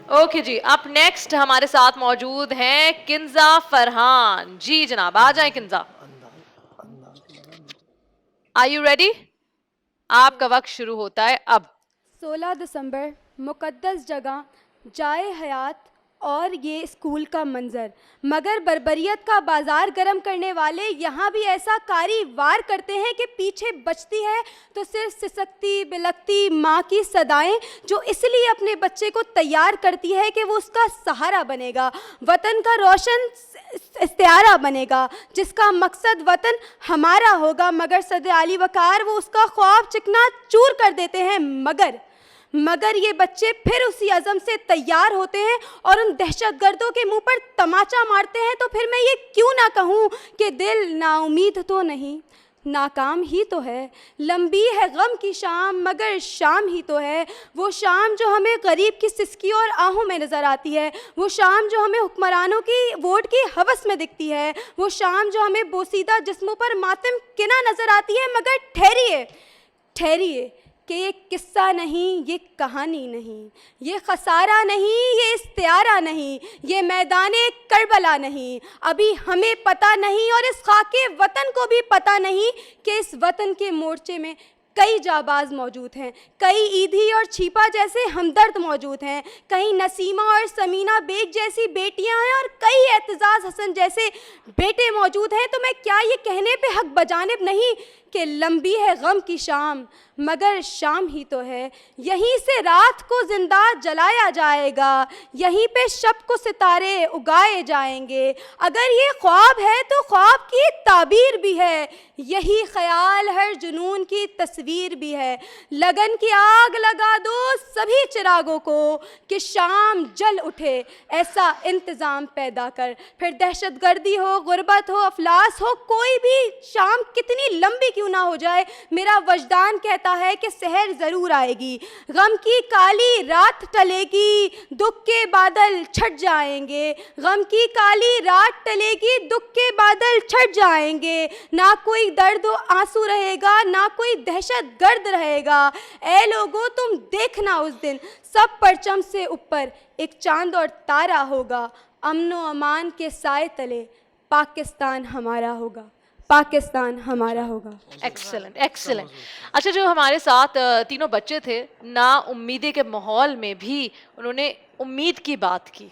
Okay جی، اب next ہمارے ساتھ موجود ہیں کنزا فرحان. جی جناب، آ جائیں کنزا. Are you ready? آپ کا وقت شروع ہوتا ہے اب. 16 دسمبر، مقدس جگہ، جائے حیات اور یہ اسکول کا منظر، مگر بربریت کا بازار گرم کرنے والے یہاں بھی ایسا کاری وار کرتے ہیں کہ پیچھے بچتی ہے تو صرف سسکتی بلکتی ماں کی صدائیں، جو اس لیے اپنے بچے کو تیار کرتی ہے کہ وہ اس کا سہارا بنے گا، وطن کا روشن استعارہ بنے گا، جس کا مقصد وطن ہمارا ہوگا، مگر صد عالی وقار وہ اس کا خواب چکنا چور کر دیتے ہیں. مگر یہ بچے پھر اسی عزم سے تیار ہوتے ہیں اور ان دہشت گردوں کے منہ پر تماچا مارتے ہیں. تو پھر میں یہ کیوں نہ کہوں کہ دل نا امید تو نہیں، ناکام ہی تو ہے. لمبی ہے غم کی شام مگر شام ہی تو ہے، وہ شام جو ہمیں غریب کی سسکی اور آہوں میں نظر آتی ہے، وہ شام جو ہمیں حکمرانوں کی ووٹ کی ہوس میں دکھتی ہے، وہ شام جو ہمیں بوسیدہ جسموں پر ماتم کنا نظر آتی ہے. مگر ٹھہریے کہ یہ قصہ نہیں، یہ کہانی نہیں، یہ خسارہ نہیں، یہ استعارہ نہیں، یہ میدان کربلا نہیں. ابھی ہمیں پتہ نہیں اور اس خاک وطن کو بھی پتہ نہیں کہ اس وطن کے مورچے میں کئی جاباز موجود ہیں، کئی ایدھی اور چھیپا جیسے ہمدرد موجود ہیں، کئی نسیمہ اور سمینہ بیگ جیسی بیٹیاں ہیں اور کئی اعتزاز حسن جیسے بیٹے موجود ہیں. تو میں کیا یہ کہنے پہ حق بجانب نہیں کہ لمبی ہے غم کی شام مگر شام ہی تو ہے، یہیں سے رات کو زندہ جلایا جائے گا، یہیں پہ شب کو ستارے اگائے جائیں گے. اگر یہ خواب ہے تو خواب کی تعبیر بھی ہے، یہی خیال ہر جنون کی تصویر بھی ہے. لگن کی آگ لگا دو سبھی چراغوں کو کہ شام جل اٹھے، ایسا انتظام پیدا کر. پھر دہشت گردی ہو، غربت ہو، افلاس ہو، کوئی بھی شام کتنی لمبی کیوں نہ ہو جائے، میرا وجدان کہتا ہے کہ سحر ضرور آئے گی. غم کی کالی رات ٹلے گی، دکھ کے بادل چھٹ جائیں گے. غم کی کالی رات ٹلے گی، دکھ کے بادل چھٹ جائیں گے. نہ کوئی درد و آنسو رہے گا، نہ کوئی دہشت گرد رہے گا. اے لوگو تم دیکھنا اس دن سب پرچم سے اوپر ایک چاند اور تارا ہوگا. امن و امان کے سائے تلے پاکستان ہمارا ہوگا، پاکستان ہمارا ہوگا. Excellent excellent. اچھا، جو ہمارے ساتھ تینوں بچے تھے، نا امیدی کے ماحول میں بھی انہوں نے امید کی بات کی.